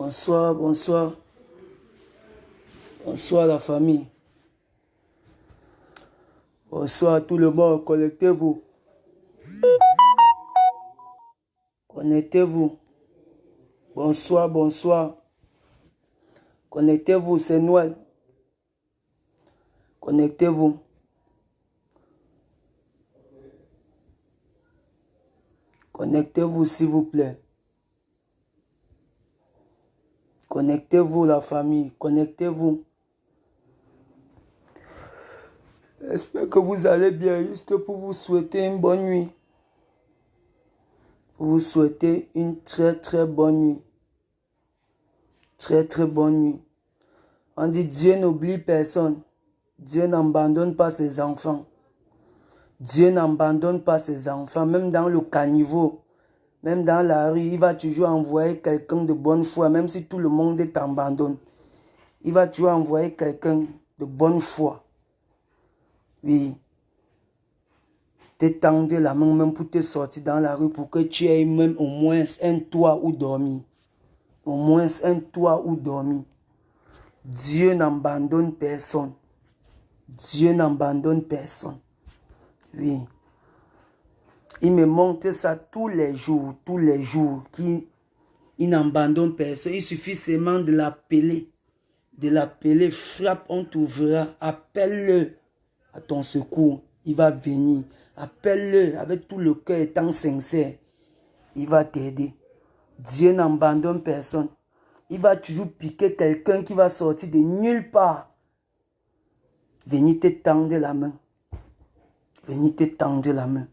Bonsoir, bonsoir. Bonsoir la famille. Bonsoir tout le monde. Connectez-vous. Connectez-vous. Bonsoir, bonsoir. Connectez-vous, c'est Noël. Connectez-vous. Connectez-vous s'il vous plaît. Connectez-vous la famille. Connectez-vous. J'espère que vous allez bien. Juste pour vous souhaiter une bonne nuit. Pour vous souhaiter une très bonne nuit. Très bonne nuit. On dit Dieu n'oublie personne. Dieu n'abandonne pas ses enfants. Dieu n'abandonne pas ses enfants. Même dans le caniveau, même dans la rue, il va toujours envoyer quelqu'un de bonne foi. Même si tout le monde t'abandonne, il va toujours envoyer quelqu'un de bonne foi. Oui. T'étendre la main même pour te sortir dans la rue pour que tu aies même au moins un toit où dormir. Au moins un toit où dormir. Dieu n'abandonne personne. Dieu n'abandonne personne. Oui. Il me montre ça tous les jours, qu'il n'abandonne personne. Il suffit seulement de l'appeler. De l'appeler, frappe, on t'ouvrira. Appelle-le à ton secours. Il va venir. Appelle-le avec tout le cœur étant sincère. Il va t'aider. Dieu n'abandonne personne. Il va toujours piquer quelqu'un qui va sortir de nulle part. Venir te tendre la main. Venir te tendre la main.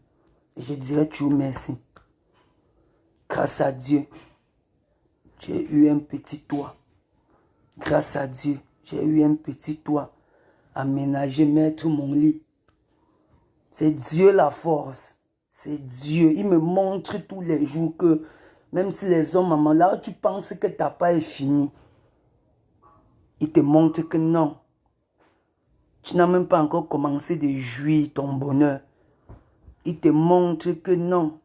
Et je dirais toujours merci. Grâce à Dieu, j'ai eu un petit toit. Grâce à Dieu, j'ai eu un petit toit. Aménager, mettre mon lit. C'est Dieu la force. C'est Dieu. Il me montre tous les jours que même si les hommes, maman, là où tu penses que ta part est finie, il te montre que non. Tu n'as même pas encore commencé de jouir ton bonheur. Il te montre que non.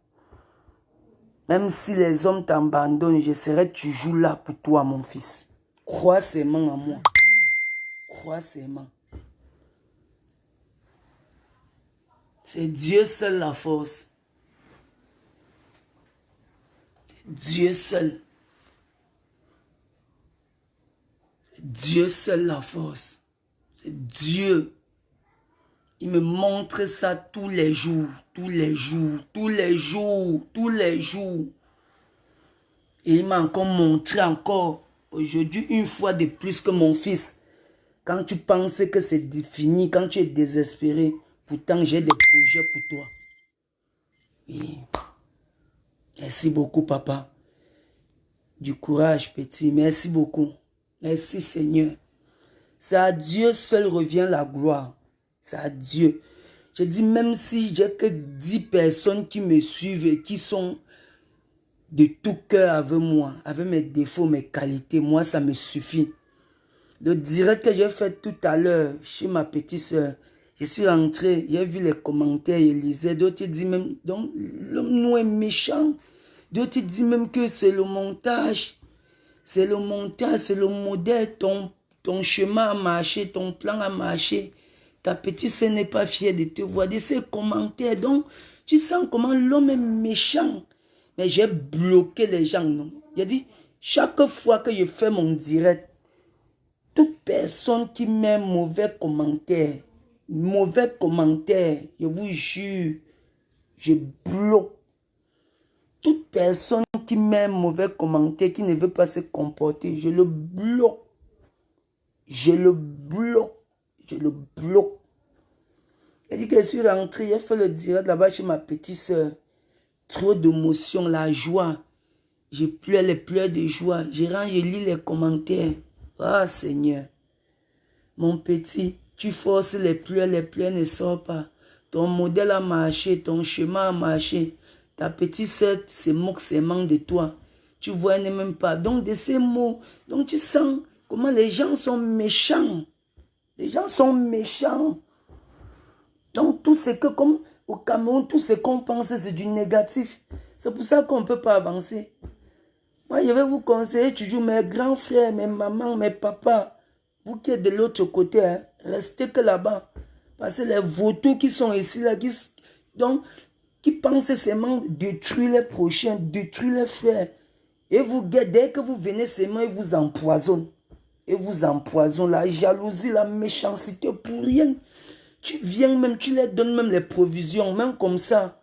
Même si les hommes t'abandonnent, je serai toujours là pour toi, mon fils. Crois seulement en moi. Crois seulement. C'est Dieu seul la force. Dieu seul. Dieu seul la force. C'est Dieu. Il me montre ça tous les jours. Tous les jours. Tous les jours. Tous les jours. Et il m'a encore montré encore aujourd'hui une fois de plus que mon fils. Quand tu penses que c'est fini, quand tu es désespéré, pourtant j'ai des projets pour toi. Oui. Merci beaucoup, papa. Du courage, petit. Merci beaucoup. Merci, Seigneur. C'est à Dieu seul revient la gloire. C'est à Dieu. Je dis, même si j'ai que 10 personnes qui me suivent et qui sont de tout cœur avec moi, avec mes défauts, mes qualités, moi, ça me suffit. Le direct que j'ai fait tout à l'heure chez ma petite soeur, je suis rentré, j'ai vu les commentaires, je lisais, d'autres disent même, donc l'homme nous est méchant. D'autres disent même que c'est le montage. C'est le montage, c'est le modèle, ton chemin a marché, ton plan a marché. Ta petite sœur n'est pas fière de te voir, de ces commentaires. Donc, tu sens comment l'homme est méchant. Mais j'ai bloqué les gens, non. J'ai dit, chaque fois que je fais mon direct, toute personne qui met mauvais commentaire, je vous jure, je bloque. Toute personne qui met mauvais commentaire, qui ne veut pas se comporter, je le bloque. Je le bloque. Je le bloque. Elle dit que je suis rentré, j'ai fait le direct là-bas chez ma petite soeur. Trop d'émotions, la joie. Je pleure les pleurs de joie. Je rentre, je lis les commentaires. Ah Seigneur. Mon petit, tu forces les pleurs ne sortent pas. Ton modèle a marché, ton chemin a marché. Ta petite soeur se moque seulement de toi. Tu vois, elle n'est même pas. Donc, de ces mots, donc tu sens comment les gens sont méchants. Les gens sont méchants. Donc, tout ce que, comme au Cameroun, tout ce qu'on pense, c'est du négatif. C'est pour ça qu'on ne peut pas avancer. Moi, je vais vous conseiller toujours, mes grands frères, mes mamans, mes papas, vous qui êtes de l'autre côté, hein, restez que là-bas. Parce que les vautours qui sont ici, là, qui pensent seulement détruire les prochains, détruire les frères. Et vous, dès que vous venez seulement, ils vous empoisonnent. Et vous empoisonnent la jalousie, la méchanceté pour rien. Tu viens même, tu leur donnes même les provisions, même comme ça.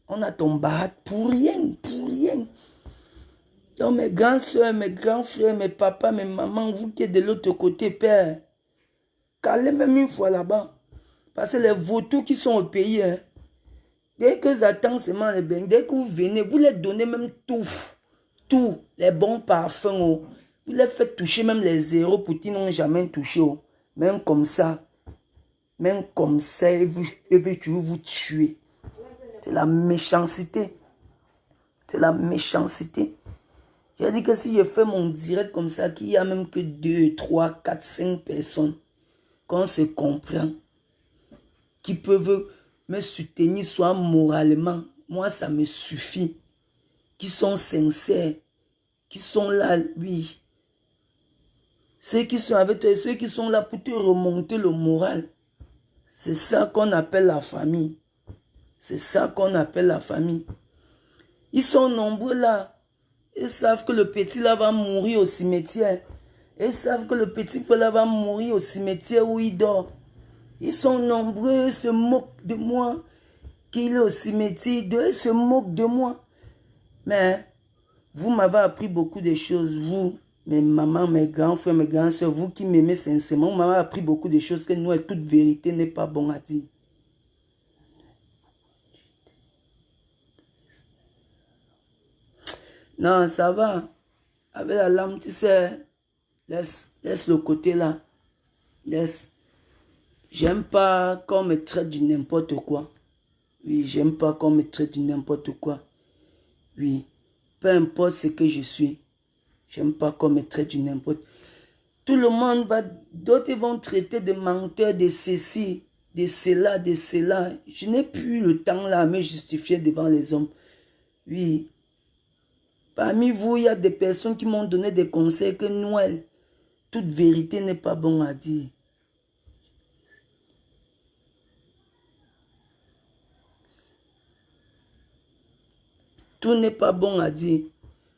On a ton barat pour rien, pour rien. Donc mes grands soeurs, mes grands frères, mes papas, mes mamans, vous qui êtes de l'autre côté, père, calez même une fois là-bas. Parce que les vautours qui sont au pays, hein, dès que j'attends seulement les bains, dès que vous venez, vous leur donnez même tout, les bons parfums. Oh. Vous les faites toucher même les zéros pour qu'ils n'ont jamais touché. Oh. Même comme ça, ils veulent toujours vous tuer. C'est la méchanceté. C'est la méchanceté. J'ai dit que si je fais mon direct comme ça, qu'il y a même que 2, 3, 4, 5 personnes, qu'on se comprend, qui peuvent me soutenir, soit moralement, moi ça me suffit, qui sont sincères, qui sont là, oui. Ceux qui sont avec toi, ceux qui sont là pour te remonter le moral. C'est ça qu'on appelle la famille. C'est ça qu'on appelle la famille. Ils sont nombreux là. Ils savent que le petit là va mourir au cimetière. Ils savent que le petit là va mourir au cimetière où il dort. Ils sont nombreux, ils se moquent de moi. Qu'il est au cimetière, ils se moquent de moi. Mais vous m'avez appris beaucoup de choses, vous, mes mamans, mes grands frères, mes grandes soeurs, vous qui m'aimez sincèrement, vous m'avez appris beaucoup de choses que nous, toute vérité n'est pas bon à dire. Non, ça va. Avec la lame, tu sais, laisse le côté là. Laisse. J'aime pas qu'on me traite du n'importe quoi. Oui, j'aime pas qu'on me traite du n'importe quoi. Oui, peu importe ce que je suis. J'aime pas qu'on me traite du n'importe. Tout le monde va, d'autres vont traiter de menteur, de ceci, de cela, de cela. Je n'ai plus le temps là à me justifier devant les hommes. Oui. Parmi vous, il y a des personnes qui m'ont donné des conseils que Noël, toute vérité n'est pas bon à dire. Tout n'est pas bon à dire.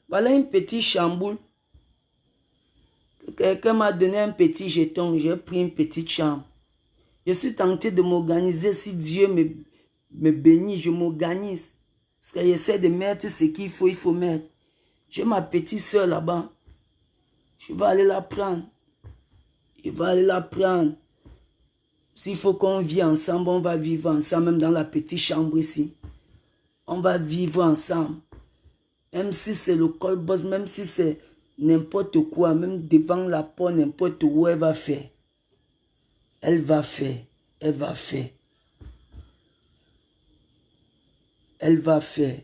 Voilà une petite chamboule. Quelqu'un m'a donné un petit jeton. J'ai pris une petite chambre. Je suis tenté de m'organiser. Si Dieu me bénit, je m'organise. Parce que j'essaie de mettre ce qu'il faut, il faut mettre. J'ai ma petite soeur là-bas. Je vais aller la prendre. Je vais aller la prendre. S'il faut qu'on vive ensemble, on va vivre ensemble, même dans la petite chambre ici. On va vivre ensemble. Même si c'est le colboss, même si c'est n'importe quoi, même devant la porte, n'importe où, elle va faire. Elle va faire. Elle va faire. Elle va faire.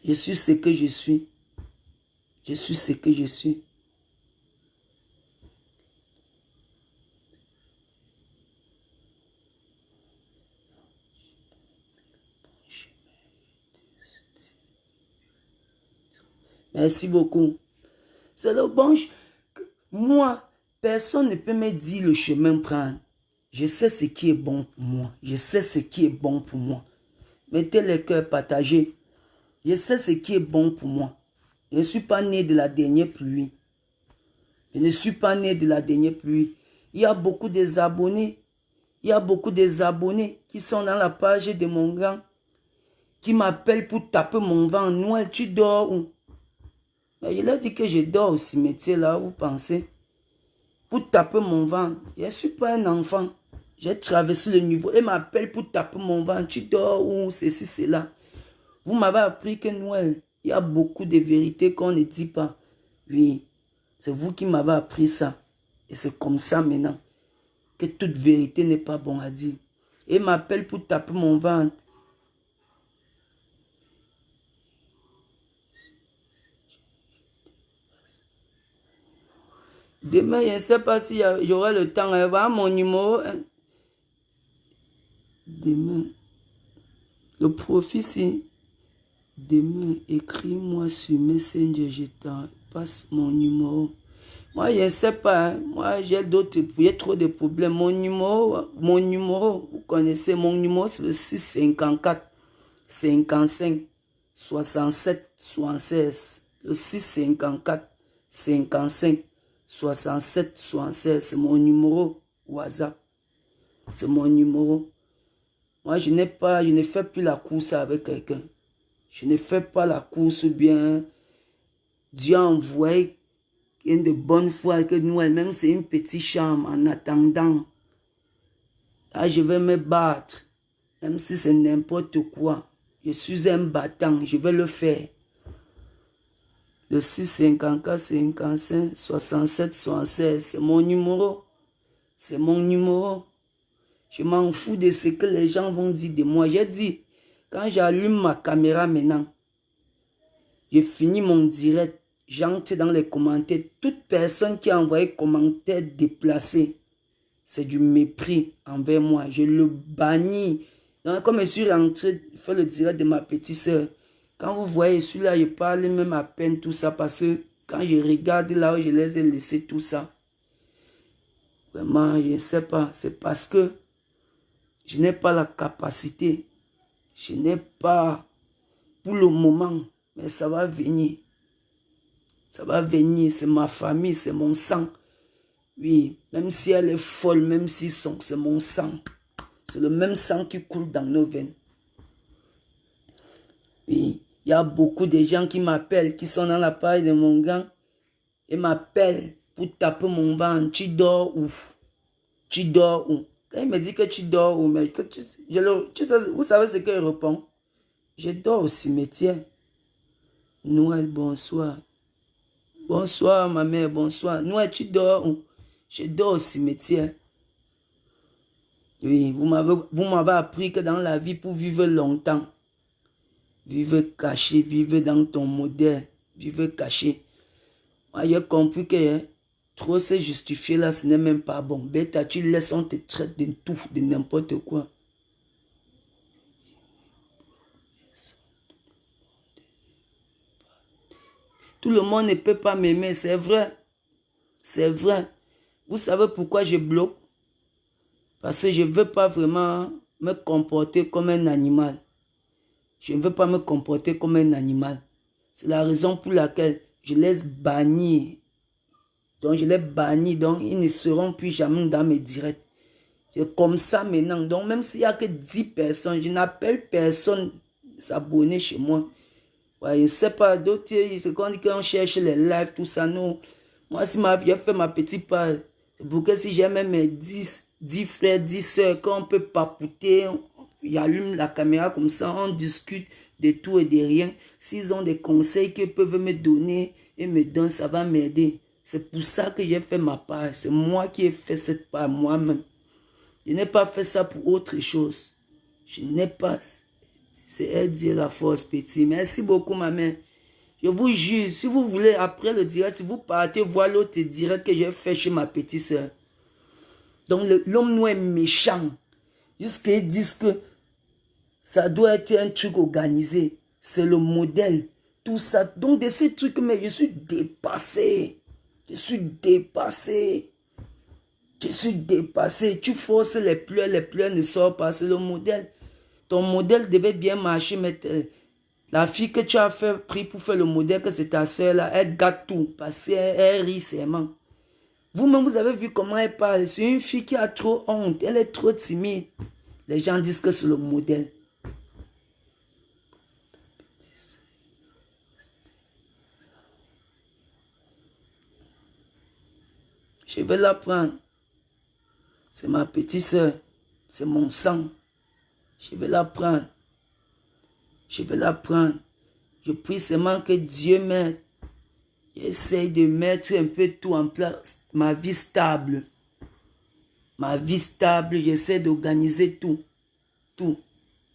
Je suis ce que je suis. Je suis ce que je suis. Merci beaucoup. C'est le bon. Moi, personne ne peut me dire le chemin prendre. Je sais ce qui est bon pour moi. Je sais ce qui est bon pour moi. Mettez les cœurs partagés. Je sais ce qui est bon pour moi. Je ne suis pas né de la dernière pluie. Je ne suis pas né de la dernière pluie. Il y a beaucoup des abonnés. Il y a beaucoup des abonnés qui sont dans la page de mon grand. Qui m'appellent pour taper mon ventre. Noël, tu dors où? Mais il a dit que je dors au cimetière là, vous pensez? Pour taper mon ventre. Je ne suis pas un enfant. J'ai traversé le niveau. Il m'appelle pour taper mon ventre. Tu dors où? Ceci, cela. Vous m'avez appris que Noël, il y a beaucoup de vérités qu'on ne dit pas. Oui, c'est vous qui m'avez appris ça. Et c'est comme ça maintenant que toute vérité n'est pas bon à dire. Il m'appelle pour taper mon ventre. Demain, je ne sais pas si j'aurai le temps. Elle va à mon numéro. Demain, le profit, si Demain, écris-moi sur Messenger, je t'en passe mon numéro. Moi, je ne sais pas. Hein. Moi, j'ai trop de problèmes. Mon numéro, vous connaissez mon numéro, c'est le 654 55 67 76. Le 654 55 67 76. C'est mon numéro WhatsApp. C'est mon numéro. Moi, je ne fais plus la course avec quelqu'un. Je ne fais pas la course bien. Dieu a envoyé une de bonne foi que nous, elle-même, c'est une petite chambre en attendant. Là, je vais me battre. Même si c'est n'importe quoi. Je suis un battant. Je vais le faire. Le 654 55 67 76. C'est mon numéro. C'est mon numéro. Je m'en fous de ce que les gens vont dire de moi. J'ai dit, quand j'allume ma caméra maintenant, je finis mon direct. J'entre dans les commentaires. Toute personne qui a envoyé commentaire déplacé, c'est du mépris envers moi. Je le bannis. Donc, comme je suis rentré faire le direct de ma petite soeur, quand vous voyez celui-là, je parle même à peine tout ça parce que quand je regarde là où je les ai laissés tout ça, vraiment, je ne sais pas. C'est parce que je n'ai pas la capacité. Je n'ai pas pour le moment, mais ça va venir. Ça va venir, c'est ma famille, c'est mon sang. Oui, même si elle est folle, même si c'est mon sang. C'est le même sang qui coule dans nos veines. Oui, il y a beaucoup de gens qui m'appellent, qui sont dans la paille de mon gang, et m'appellent pour taper mon ventre. Tu dors où? Tu dors où? Quand il me dit que tu dors où, mais que vous savez ce qu'il répond? Je dors au cimetière. Noël, bonsoir. Bonsoir, ma mère, bonsoir. Noël, tu dors où? Je dors au cimetière. Oui, vous m'avez appris que dans la vie, pour vivre longtemps, vivre caché, vivre dans ton modèle, vivre caché. Moi, j'ai compris que trop se justifier là, ce n'est même pas bon. Bêta, tu laisses, on te traite de tout, de n'importe quoi. Tout le monde ne peut pas m'aimer, c'est vrai. C'est vrai. Vous savez pourquoi je bloque? Parce que je ne veux pas vraiment me comporter comme un animal. Je ne veux pas me comporter comme un animal. C'est la raison pour laquelle je laisse bannir. Donc, je les bannis. Donc, ils ne seront plus jamais dans mes directs. C'est comme ça maintenant. Donc, même s'il n'y a que 10 personnes, je n'appelle personne à s'abonner chez moi. Ouais, je ne sais pas. D'autres, c'est quand on cherche les lives, tout ça. Non. Moi, si j'ai fait ma petite part, c'est pour que si j'ai même mes 10 frères, 10 soeurs, quand on peut papoter, il allume la caméra comme ça, on discute de tout et de rien. S'ils ont des conseils qu'ils peuvent me donner et me donnent, ça va m'aider. C'est pour ça que j'ai fait ma part. C'est moi qui ai fait cette part moi-même. Je n'ai pas fait ça pour autre chose. Je n'ai pas. C'est elle Dieu la force, petit. Merci beaucoup, ma mère. Je vous jure, si vous voulez, après le direct, si vous partez voir l'autre direct que j'ai fait chez ma petite soeur. Donc, l'homme noir est méchant. Jusqu'à disent que ça doit être un truc organisé. C'est le modèle. Tout ça. Donc, de ces trucs, mais je suis dépassé. Je suis dépassé. Je suis dépassé. Tu forces les pleurs ne sortent pas. C'est le modèle. Ton modèle devait bien marcher, mais la fille que tu as pris pour faire le modèle, que c'est ta soeur là, elle gâte tout. Parce qu'elle rit seulement. Vous-même, vous avez vu comment elle parle. C'est une fille qui a trop honte. Elle est trop timide. Les gens disent que c'est le modèle. Je vais la prendre. C'est ma petite soeur. C'est mon sang. Je vais la prendre. Je vais la prendre. Je prie seulement que Dieu m'aide. J'essaie de mettre un peu tout en place. Ma vie stable. Ma vie stable. J'essaie d'organiser tout. Tout.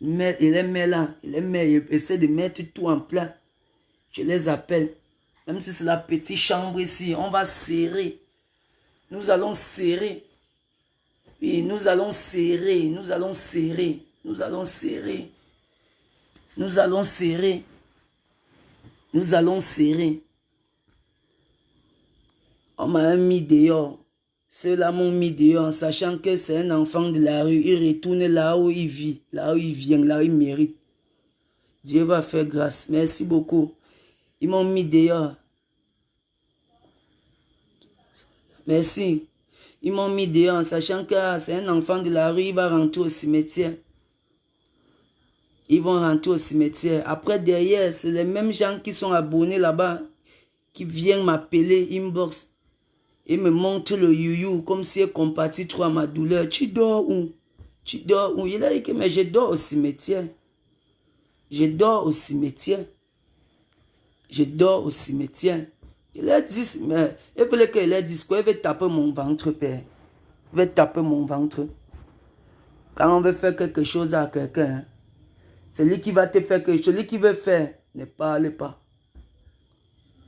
Il les met là. Il les met. Il essaie de mettre tout en place. Je les appelle. Même si c'est la petite chambre ici. On va serrer. Nous allons serrer. Oui, nous allons serrer. Nous allons serrer. Nous allons serrer. Nous allons serrer. Nous allons serrer. On m'a mis dehors. Ceux-là m'ont mis dehors en sachant que c'est un enfant de la rue. Il retourne là où il vit, là où il vient, là où il mérite. Dieu va faire grâce. Merci beaucoup. Ils m'ont mis dehors. Merci. Ils m'ont mis dehors en sachant que c'est un enfant de la rue. Il va rentrer au cimetière. Ils vont rentrer au cimetière. Après, derrière, c'est les mêmes gens qui sont abonnés là-bas qui viennent m'appeler inbox et me montrent le youyou comme si elle compatit trop à ma douleur. Tu dors où? Tu dors où? Il a dit que mais je dors au cimetière. Je dors au cimetière. Je dors au cimetière. Il a dit, mais il fallait qu'il ait dit quoi? Il veut taper mon ventre, père. Il veut taper mon ventre. Quand on veut faire quelque chose à quelqu'un, celui qui va te faire quelque chose, celui qui veut faire, ne parle pas.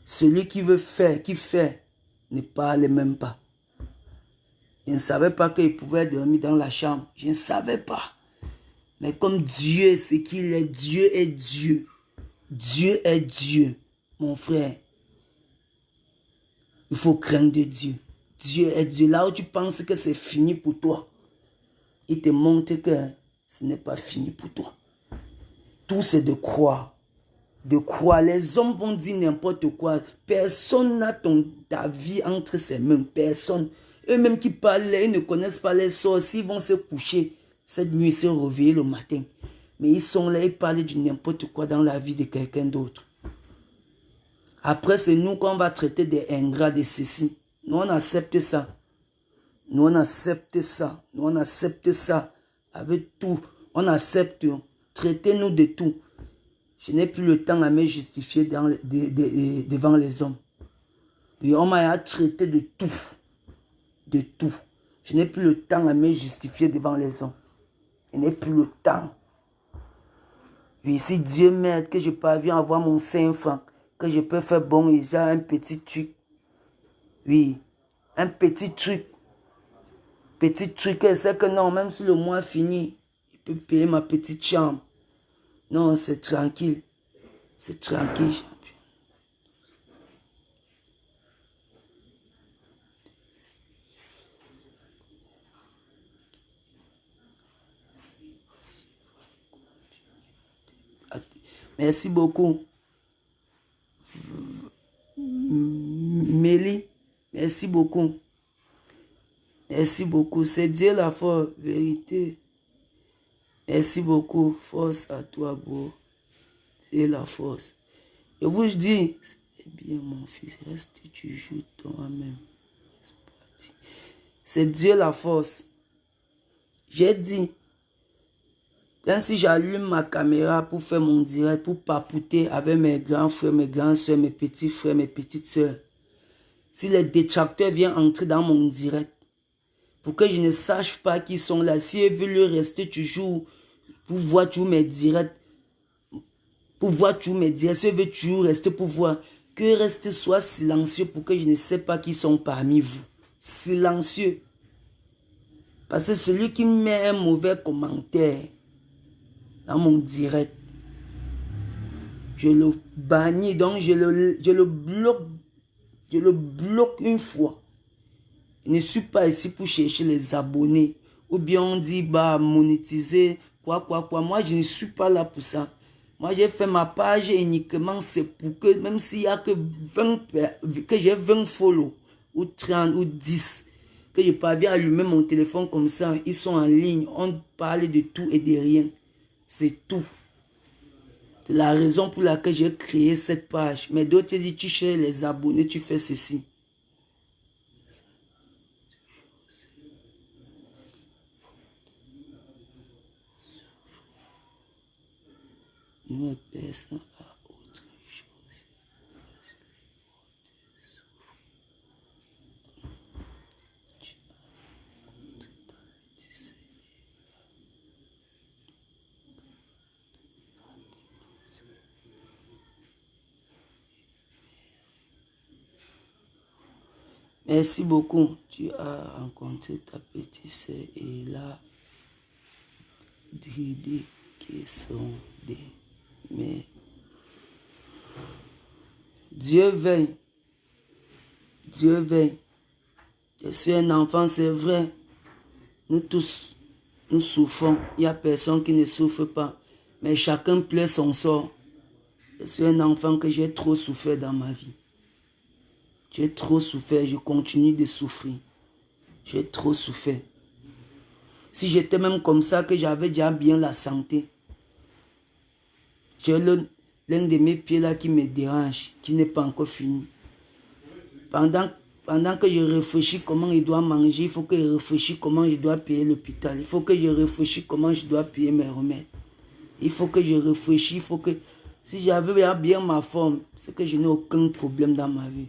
Celui qui veut faire, qui fait, ne parle même pas. Je ne savais pas qu'il pouvait dormir dans la chambre. Je ne savais pas. Mais comme Dieu, ce qu'il est, Dieu est Dieu. Dieu est Dieu, mon frère. Il faut craindre Dieu. Dieu est Dieu. Là où tu penses que c'est fini pour toi, il te montre que ce n'est pas fini pour toi. Tout c'est de croire. De croire. Les hommes vont dire n'importe quoi. Personne n'a ta vie entre ses mains. Personne. Eux-mêmes qui parlent, ils ne connaissent pas les sorciers. Ils vont se coucher cette nuit, se réveiller le matin. Mais ils sont là, ils parlent de n'importe quoi dans la vie de quelqu'un d'autre. Après, c'est nous qu'on va traiter des ingrats, de ceci. Nous, on accepte ça. Nous, on accepte ça. Nous, on accepte ça. Avec tout. On accepte. Traitez-nous de tout. Je n'ai plus le temps à me justifier devant les hommes. Et on m'a traité de tout. De tout. Je n'ai plus le temps à me justifier devant les hommes. Je n'ai plus le temps. Et si Dieu m'aide, que je parviens à avoir mon 5 francs, que je peux faire bon et j'ai un petit truc. Oui, un petit truc. Petit truc, elle sait que non, même si le mois finit, je peux payer ma petite chambre. Non, c'est tranquille. C'est tranquille, champion. Merci beaucoup. Mélie, merci beaucoup. Merci beaucoup. C'est Dieu la force, vérité. Merci beaucoup. Force à toi, beau. Dieu la force. Je vous dis, c'est bien mon fils, reste toujours toi-même. C'est Dieu la force. J'ai dit, quand si j'allume ma caméra pour faire mon direct, pour papoter avec mes grands frères, mes grandes soeurs, mes petits frères, mes petites soeurs, si les détracteurs viennent entrer dans mon direct, pour que je ne sache pas qui sont là, si ils veulent rester toujours, pour voir toujours mes directs, pour voir toujours mes directs, si ils veulent toujours rester pour voir, que reste soit silencieux pour que je ne sais pas qui sont parmi vous. Silencieux. Parce que celui qui met un mauvais commentaire dans mon direct, je le bannis, donc je le bloque. Je le bloque une fois. Je ne suis pas ici pour chercher les abonnés. Ou bien on dit, bah, monétiser, quoi. Moi, je ne suis pas là pour ça. Moi, j'ai fait ma page uniquement, c'est pour que, même s'il n'y a que 20, que j'ai 20 follow, ou 30, ou 10, que je parviens à allumer mon téléphone comme ça, ils sont en ligne, on parle de tout et de rien. C'est tout. C'est la raison pour laquelle j'ai créé cette page. Mais d'autres disent, tu cherches les abonnés, tu fais ceci. Nous, personne à autre chose. Merci beaucoup. Tu as rencontré ta petite sœur et là, dit qui sont des... Mais Dieu veille. Dieu veille. Je suis un enfant, c'est vrai. Nous tous, nous souffrons. Il n'y a personne qui ne souffre pas. Mais chacun pleure son sort. Je suis un enfant que j'ai trop souffert dans ma vie. J'ai trop souffert, je continue de souffrir. J'ai trop souffert. Si j'étais même comme ça, que j'avais déjà bien la santé. J'ai l'un de mes pieds là qui me dérange, qui n'est pas encore fini. Pendant que je réfléchis comment il doit manger, il faut que je réfléchisse comment je dois payer l'hôpital. Il faut que je réfléchisse comment je dois payer mes remèdes. Il faut que je réfléchisse, il faut que... Si j'avais bien ma forme, c'est que je n'ai aucun problème dans ma vie.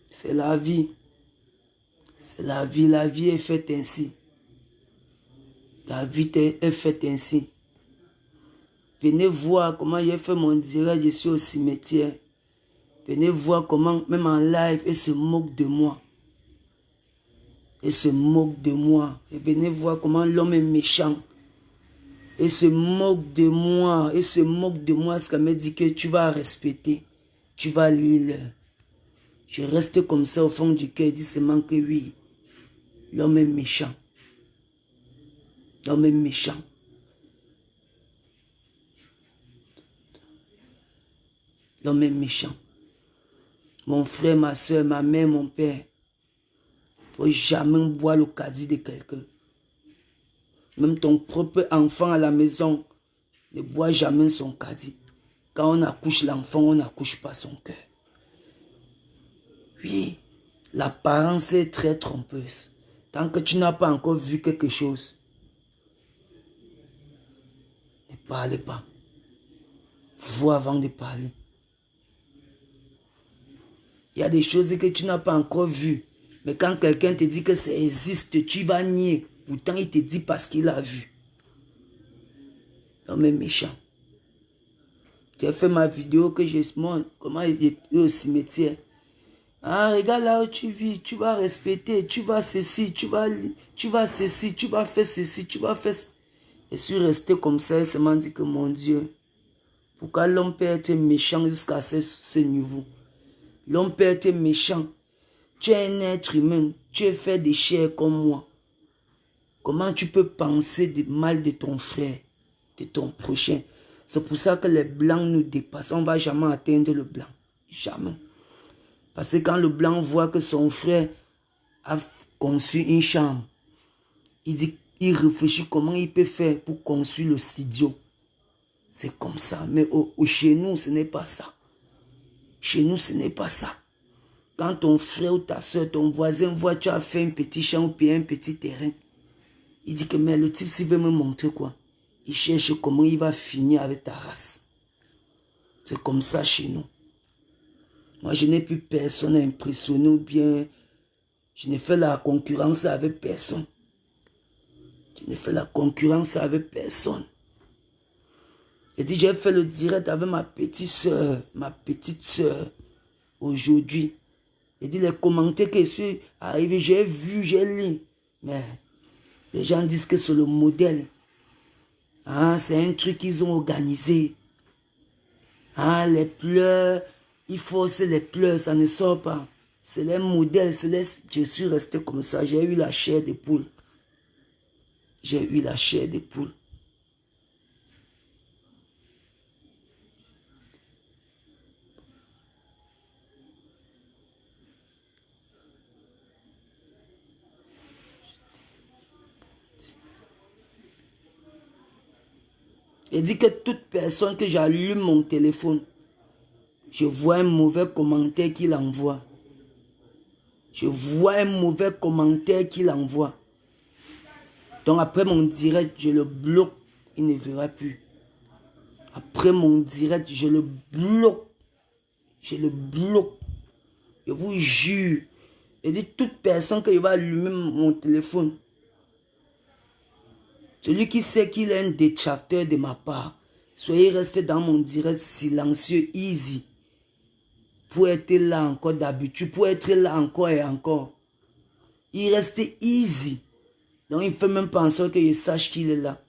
C'est la vie. C'est la vie. La vie est faite ainsi. La vie est faite ainsi. Venez voir comment j'ai fait mon direct, je suis au cimetière. Venez voir comment, même en live, ils se moquent de moi. Ils se moquent de moi. Et venez voir comment l'homme est méchant. Ils se moquent de moi. Ils se moquent de moi. Ce qu'elle me dit que tu vas respecter. Tu vas lire. Je reste comme ça au fond du cœur. Il dit seulement que oui. L'homme est méchant. L'homme est méchant. L'homme est méchant. Mon frère, ma soeur, ma mère, mon père. Il ne faut jamais boire le caddie de quelqu'un. Même ton propre enfant à la maison, ne boit jamais son caddie. Quand on accouche l'enfant, on n'accouche pas son cœur. Oui, l'apparence est très trompeuse. Tant que tu n'as pas encore vu quelque chose, ne parle pas. Vois avant de parler. Il y a des choses que tu n'as pas encore vues. Mais quand quelqu'un te dit que ça existe, tu vas nier. Pourtant, il te dit parce qu'il a vu. L'homme est méchant. J'ai fait ma vidéo que je montre comment il est au cimetière. Ah, regarde là où tu vis, tu vas respecter, tu vas ceci, tu vas ceci, tu vas faire ceci, tu vas faire... Je suis resté comme ça et seulement dit que mon Dieu, pourquoi l'homme peut être méchant jusqu'à ce niveau? L'homme peut être méchant. Tu es un être humain, tu es fait de chair comme moi. Comment tu peux penser du mal de ton frère, de ton prochain? C'est pour ça que les blancs nous dépassent. On ne va jamais atteindre le blanc. Jamais. Parce que quand le blanc voit que son frère a conçu une chambre, il réfléchit comment il peut faire pour construire le studio. C'est comme ça. Mais chez nous, ce n'est pas ça. Chez nous, ce n'est pas ça. Quand ton frère ou ta soeur, ton voisin voit que tu as fait un petit champ ou payé un petit terrain, il dit que mais le type s'il veut me montrer quoi? Il cherche comment il va finir avec ta race. C'est comme ça chez nous. Moi, je n'ai plus personne à impressionner ou bien je ne fais la concurrence avec personne. Je ne fais la concurrence avec personne. J'ai dit, j'ai fait le direct avec ma petite soeur aujourd'hui. J'ai dit, les commentaires que je suis arrivé, j'ai vu, j'ai lu. Mais les gens disent que c'est le modèle. Ah, c'est un truc qu'ils ont organisé. Ah, les pleurs, il faut aussi les pleurs, ça ne sort pas. C'est les modèles, je suis resté comme ça. J'ai eu la chair de poule. J'ai eu la chair de poule. Il dit que toute personne que j'allume mon téléphone, je vois un mauvais commentaire qu'il envoie. Je vois un mauvais commentaire qu'il envoie. Donc après mon direct, je le bloque. Il ne verra plus. Après mon direct, je le bloque. Je le bloque. Je vous jure. Il dit toute personne que je vais allumer mon téléphone, Celui qui sait qu'il est un détracteur de ma part, soyez resté dans mon direct silencieux, easy. Pour être là encore d'habitude, pour être là encore et encore. Il reste easy. Donc il ne fait même pas en sorte que je sache qu'il est là.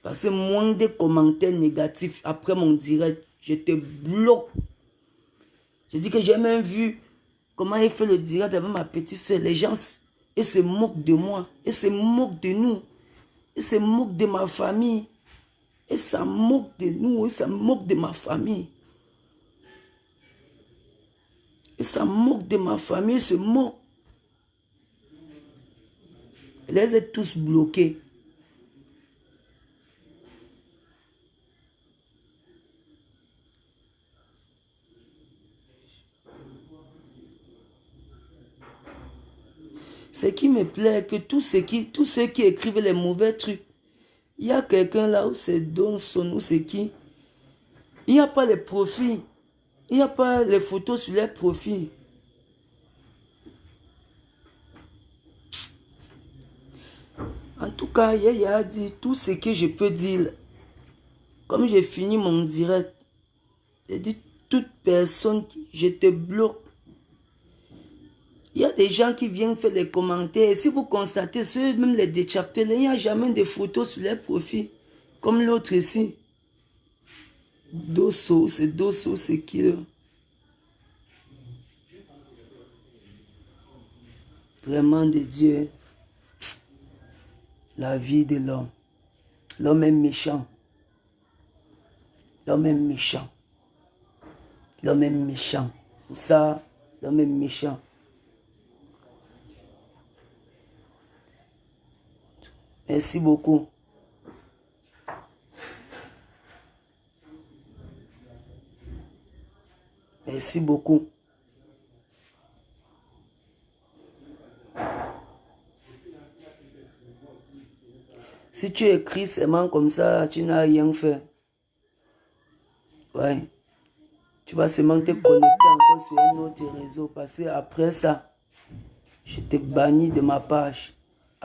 Parce que moins de commentaires négatifs après mon direct, je te bloque. Je dis que j'ai même vu comment il fait le direct avec ma petite soeur. Les gens ils se moquent de moi. Ils se moquent de nous. Ils se moquent de ma famille. Et ça moque de nous. Et ça moque de ma famille. Et ça moque de ma famille. Ils se moquent. Ils les ont tous bloqués. Ce qui me plaît, que tous ceux qui écrivent les mauvais trucs, il y a quelqu'un là où c'est Don Son, ou c'est qui. Il n'y a pas les profils. Il n'y a pas les photos sur les profils. En tout cas, Yaya a dit tout ce que je peux dire. Comme j'ai fini mon direct, j'ai dit toute personne, je te bloque. Il y a des gens qui viennent faire des commentaires. Et si vous constatez, ceux même les détracteurs, il n'y a jamais de photos sur les profils. Comme l'autre ici. Dosso, c'est qui là? Vraiment de Dieu. La vie de l'homme. L'homme est méchant. L'homme est méchant. L'homme est méchant. Pour ça, l'homme est méchant. Merci beaucoup. Merci beaucoup. Si tu écris seulement comme ça, tu n'as rien fait. Ouais. Tu vas seulement te connecter encore sur un autre réseau. Parce que après ça, je te bannis de ma page.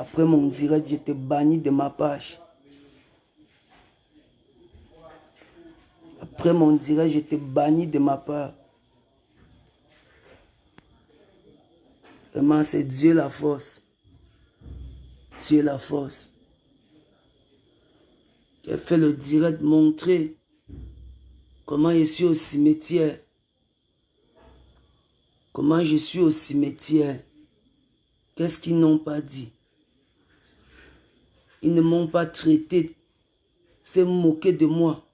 Après mon direct, je te bannis de ma page. Après mon direct, je te bannis de ma part. Vraiment, c'est Dieu la force. Dieu la force. J'ai fait le direct montrer comment je suis au cimetière. Comment je suis au cimetière. Qu'est-ce qu'ils n'ont pas dit? Ils ne m'ont pas traité. C'est moqué de moi.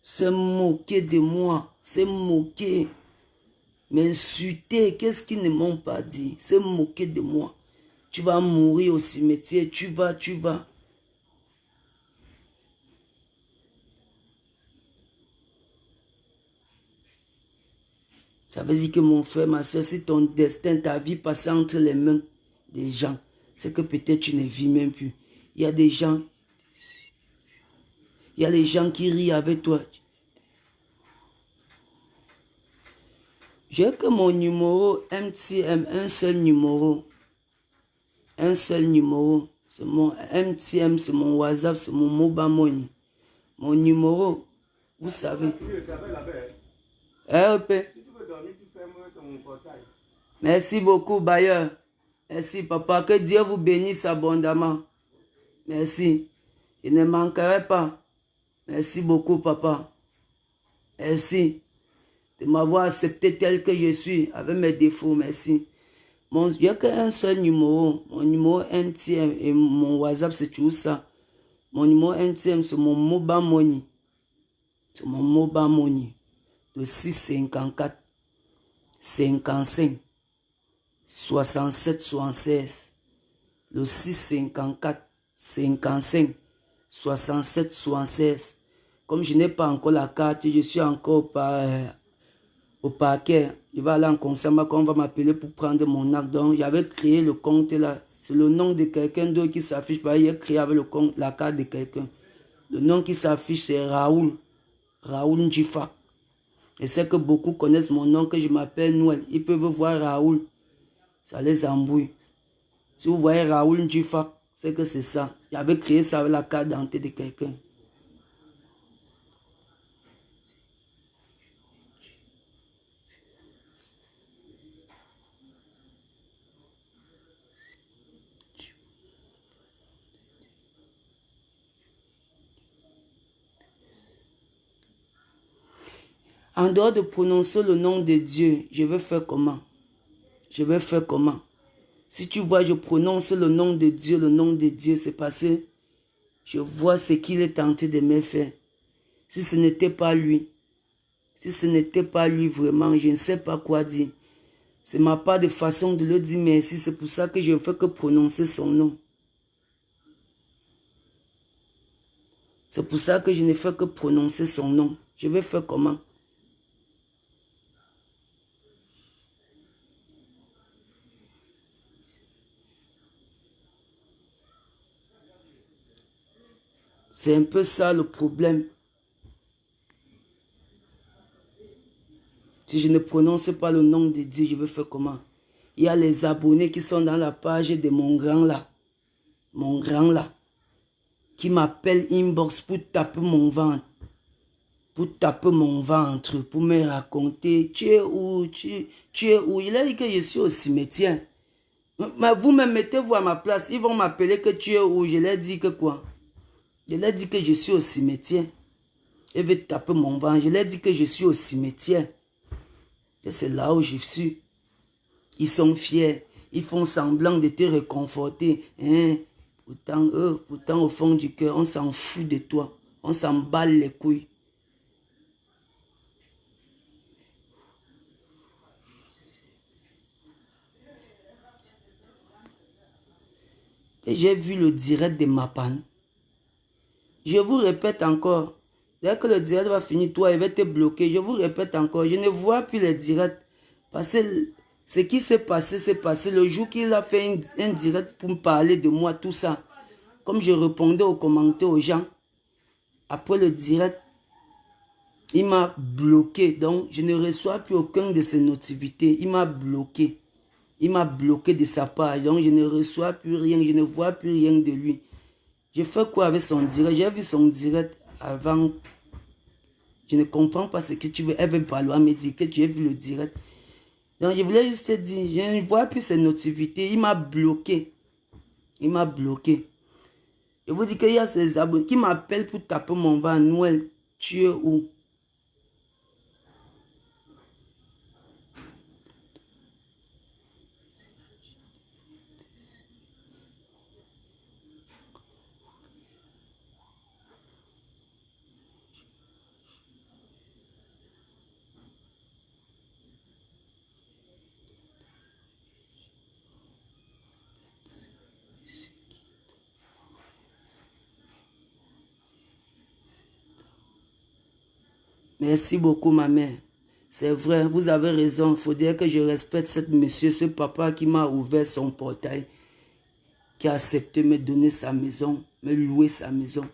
C'est moqué de moi. C'est moqué. M'insulter. Qu'est-ce qu'ils ne m'ont pas dit? C'est moqué de moi. Tu vas mourir au cimetière. Tu vas. Ça veut dire que mon frère, ma soeur, si ton destin, ta vie passait entre les mains des gens, c'est que peut-être tu ne vis même plus. Il y a des gens, il y a les gens qui rient avec toi. J'ai que mon numéro MTM, un seul numéro. Un seul numéro. C'est mon MTM, c'est mon WhatsApp, c'est mon mobile money. Mon numéro, vous savez. RP. Merci beaucoup, Bayer. Merci, papa. Que Dieu vous bénisse abondamment. Merci. Je ne manquerai pas. Merci beaucoup, papa. Merci de m'avoir accepté tel que je suis, avec mes défauts. Merci. Il n'y a qu'un seul numéro. Mon numéro MTM et mon WhatsApp, c'est toujours ça. Mon numéro MTM, c'est mon mobile money. C'est mon mobile money. De 654 55 67 76. Le 654 55 67 76. Comme je n'ai pas encore la carte, je suis encore au parquet. Je vais aller en concert, on va m'appeler pour prendre mon acte. Donc, j'avais créé le compte là. C'est le nom de quelqu'un d'autre qui s'affiche. J'ai créé avec le compte, la carte de quelqu'un. Le nom qui s'affiche, c'est Raoul. Raoul Ndjifa. Et c'est que beaucoup connaissent mon nom, que je m'appelle Noël. Ils peuvent voir Raoul. Ça les embrouille. Si vous voyez Raoul Ndjifa, c'est que c'est ça. J'avais créé ça avec la carte d'identité de quelqu'un. En dehors de prononcer le nom de Dieu, je vais faire comment? Je vais faire comment? Si tu vois, je prononce le nom de Dieu, c'est parce que je vois ce qu'il est tenté de me faire. Si ce n'était pas lui, vraiment, je ne sais pas quoi dire. C'est ma part de façon de le dire merci. C'est pour ça que je ne fais que prononcer son nom. C'est pour ça que je ne fais que prononcer son nom. Je vais faire comment? C'est un peu ça le problème. Si je ne prononce pas le nom de Dieu, je vais faire comment? Il y a les abonnés qui sont dans la page de mon grand là. Mon grand là. Qui m'appelle inbox pour taper mon ventre. Pour me raconter, tu es où, tu es où. Il a dit que je suis au cimetière. Mais vous me mettez-vous à ma place, ils vont m'appeler que tu es où. Je leur dis que quoi? Je leur dis que je suis au cimetière. Ils veulent taper mon ventre. Je leur dis que je suis au cimetière. Et c'est là où je suis. Ils sont fiers. Ils font semblant de te réconforter. Hein? Pourtant, au fond du cœur, on s'en fout de toi. On s'en bat les couilles. Et j'ai vu le direct de ma panne. Je vous répète encore. Dès que le direct va finir, toi, il va te bloquer. Je vous répète encore. Je ne vois plus les directs. Parce que ce qui s'est passé le jour qu'il a fait un direct pour me parler de moi, tout ça. Comme je répondais aux commentaires aux gens, après le direct, il m'a bloqué. Donc, je ne reçois plus aucune de ses notifications. Il m'a bloqué. Il m'a bloqué de sa part. Donc, je ne reçois plus rien. Je ne vois plus rien de lui. Je fais quoi avec son direct? J'ai vu son direct avant. Je ne comprends pas ce que tu veux. Elle veut parler à me dire que tu as vu le direct. Donc, je voulais juste te dire, je ne vois plus ses notifications. Il m'a bloqué. Il m'a bloqué. Je vous dis qu'il y a ces abonnés qui m'appellent pour taper mon ventre. Noël, tu es où? Merci beaucoup, ma mère. C'est vrai, vous avez raison. Il faut dire que je respecte ce papa qui m'a ouvert son portail, qui a accepté de me donner sa maison, me louer sa maison.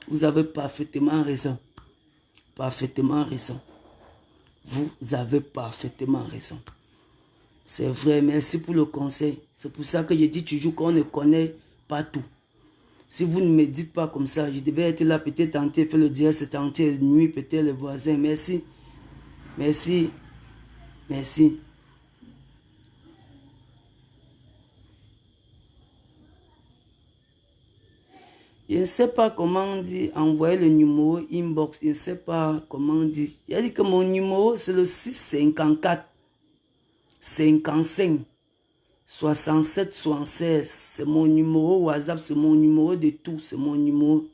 Vous avez parfaitement raison. Parfaitement raison. Vous avez parfaitement raison. C'est vrai, merci pour le conseil. C'est pour ça que je dis toujours qu'on ne connaît pas tout. Si vous ne me dites pas comme ça, je devais être là, peut-être tenter, faire le dire, c'est tenter, nuit, peut-être les voisins. Merci. Merci. Merci. Je ne sais pas comment on dit, envoyer le numéro inbox. Je ne sais pas comment on dit. Il a dit que mon numéro, c'est le 654 55 67 76. C'est mon numéro WhatsApp, c'est mon numéro de tout, c'est mon numéro.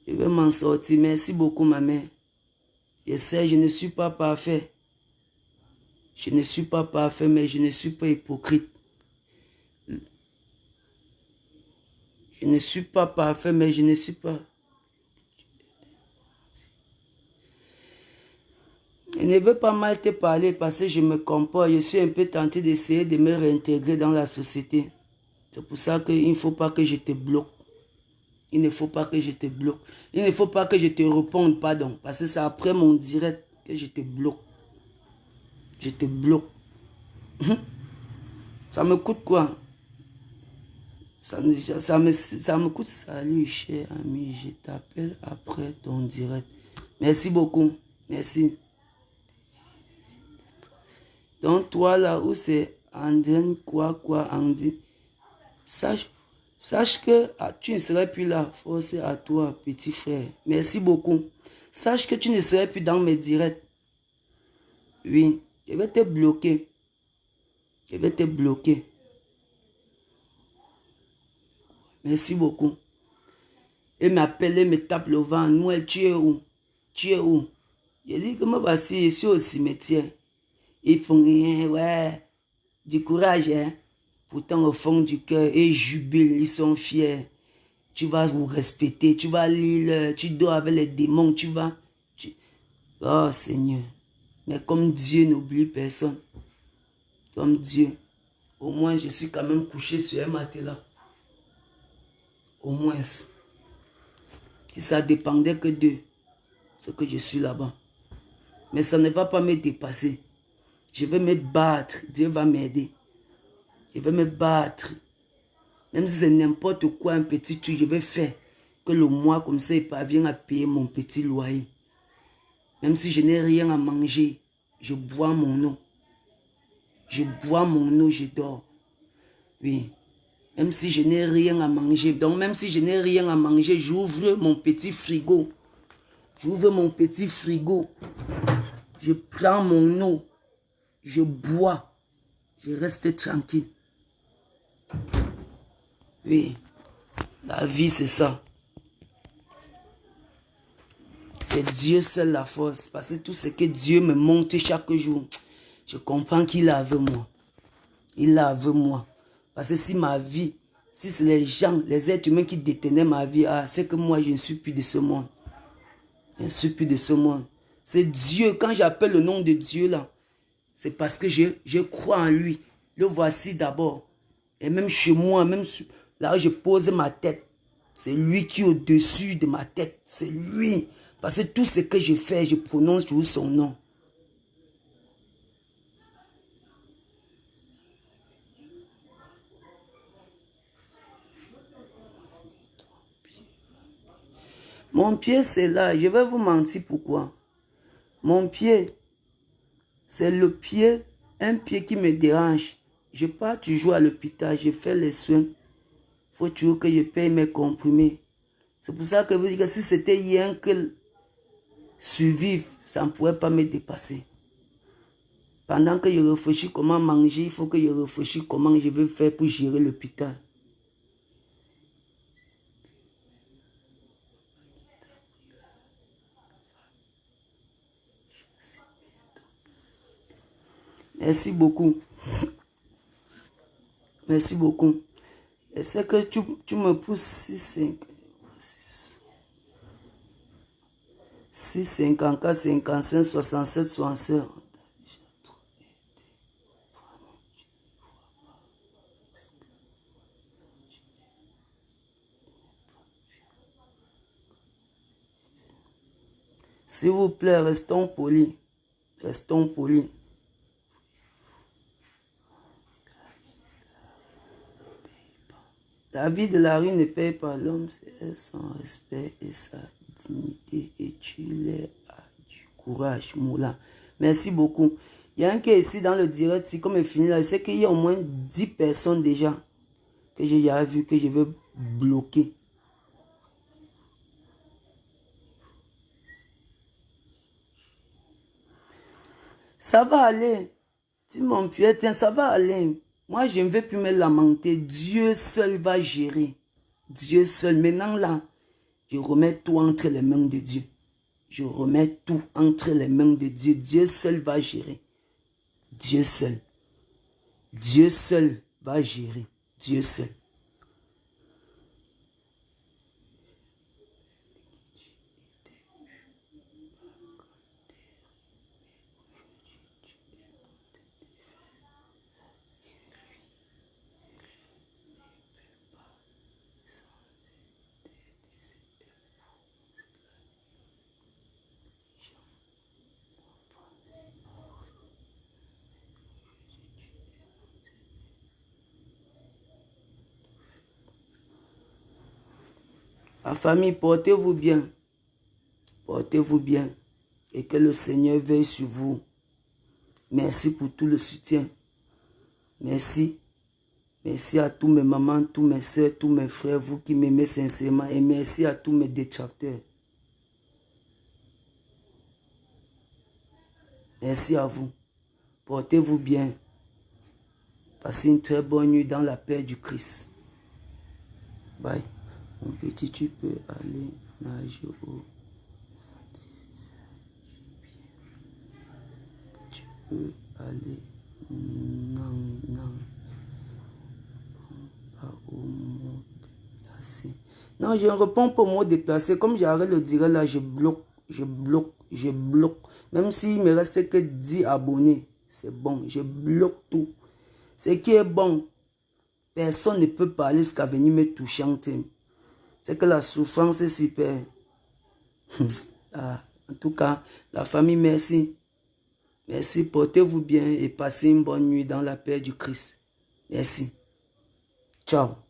Je vais m'en sortir. Merci beaucoup, ma mère. Je sais, je ne suis pas parfait. Je ne suis pas parfait, mais je ne suis pas hypocrite. Je ne suis pas parfait, mais je ne suis pas... Je ne veux pas mal te parler parce que je me comporte. Je suis un peu tenté d'essayer de me réintégrer dans la société. C'est pour ça qu'il ne faut pas que je te bloque. Il ne faut pas que je te bloque. Il ne faut pas que je te réponde, pardon. Parce que c'est après mon direct que je te bloque. Je te bloque. Ça me coûte quoi? Ça me coûte. Salut, cher ami, je t'appelle après ton direct. Merci beaucoup. Merci. Donc, toi, là où c'est Andren, quoi, Andy, sache que tu ne serais plus là. Force à toi, petit frère. Merci beaucoup. Sache que tu ne serais plus dans mes directs. Oui, je vais te bloquer. Je vais te bloquer. Merci beaucoup. Et m'appeler, me tape le vent. Noël, tu es où? Tu es où? Je dis que moi, voici, je suis au cimetière. Ils font rien, ouais. Du courage, hein. Pourtant, au fond du cœur, ils jubilent, ils sont fiers. Tu vas vous respecter, tu vas lire, tu dors avec les démons, tu vas... Oh Seigneur. Mais comme Dieu n'oublie personne, comme Dieu, au moins je suis quand même couché sur un matelas. Au moins. Si ça dépendait que d'eux, c'est que je suis là-bas. Mais ça ne va pas me dépasser. Je vais me battre, Dieu va m'aider. Je vais me battre. Même si c'est n'importe quoi, un petit truc, je vais faire. Que le mois comme ça, il parvient à payer mon petit loyer. Même si je n'ai rien à manger, je bois mon eau. Je bois mon eau, je dors. Oui. Même si je n'ai rien à manger. Donc même si je n'ai rien à manger, j'ouvre mon petit frigo. J'ouvre mon petit frigo. Je prends mon eau. Je bois. Je reste tranquille. Oui. La vie, c'est ça. C'est Dieu seul la force. Parce que tout ce que Dieu me montre chaque jour, je comprends qu'il est avec moi. Il est avec moi. Parce que si ma vie, si c'est les gens, les êtres humains qui détenaient ma vie, c'est que moi, je ne suis plus de ce monde. Je ne suis plus de ce monde. C'est Dieu. Quand j'appelle le nom de Dieu là, c'est parce que je crois en lui. Le voici d'abord. Et même chez moi, même là où je pose ma tête, c'est lui qui est au-dessus de ma tête. C'est lui. Parce que tout ce que je fais, je prononce toujours son nom. Mon pied, c'est là. Je vais vous mentir pourquoi. Mon pied, c'est le pied, un pied qui me dérange. Je pars toujours à l'hôpital, je fais les soins. Il faut toujours que je paye mes comprimés. C'est pour ça que je vous dis que si c'était rien que survivre, ça ne pourrait pas me dépasser. Pendant que je réfléchis comment manger, il faut que je réfléchisse comment je vais faire pour gérer l'hôpital. Merci beaucoup. Merci beaucoup. Et c'est que tu me pousses 6, 54, 55, 67, 67. S'il vous plaît, restons polis. Restons polis. La vie de la rue ne paye pas l'homme, c'est son respect et sa dignité. Et tu les as du courage, Moula. Merci beaucoup. Il y a un cas ici dans le direct, si comme il finit là, c'est qu'il y a au moins 10 personnes déjà que j'ai déjà vu que je vais bloquer. Ça va aller. Tu m'en tiens, ça va aller. Moi, je ne vais plus me lamenter. Dieu seul va gérer. Dieu seul. Maintenant, là, je remets tout entre les mains de Dieu. Je remets tout entre les mains de Dieu. Dieu seul va gérer. Dieu seul. Dieu seul va gérer. Dieu seul. La famille, portez-vous bien. Portez-vous bien. Et que le Seigneur veille sur vous. Merci pour tout le soutien. Merci. Merci à tous mes mamans, tous mes soeurs, tous mes frères, vous qui m'aimez sincèrement. Et merci à tous mes détracteurs. Merci à vous. Portez-vous bien. Passez une très bonne nuit dans la paix du Christ. Bye. Mon petit, tu peux aller nager au... Tu peux aller... Non. Pas au mot déplacé. Non, je ne réponds pas au mot déplacé. Comme j'arrête le direct là, je bloque. Même s'il me reste que 10 abonnés, c'est bon. Je bloque tout. Ce qui est bon, personne ne peut parler jusqu'à venir me toucher en thème. C'est que la souffrance est super. En tout cas, la famille, merci. Merci, portez-vous bien et passez une bonne nuit dans la paix du Christ. Merci. Ciao.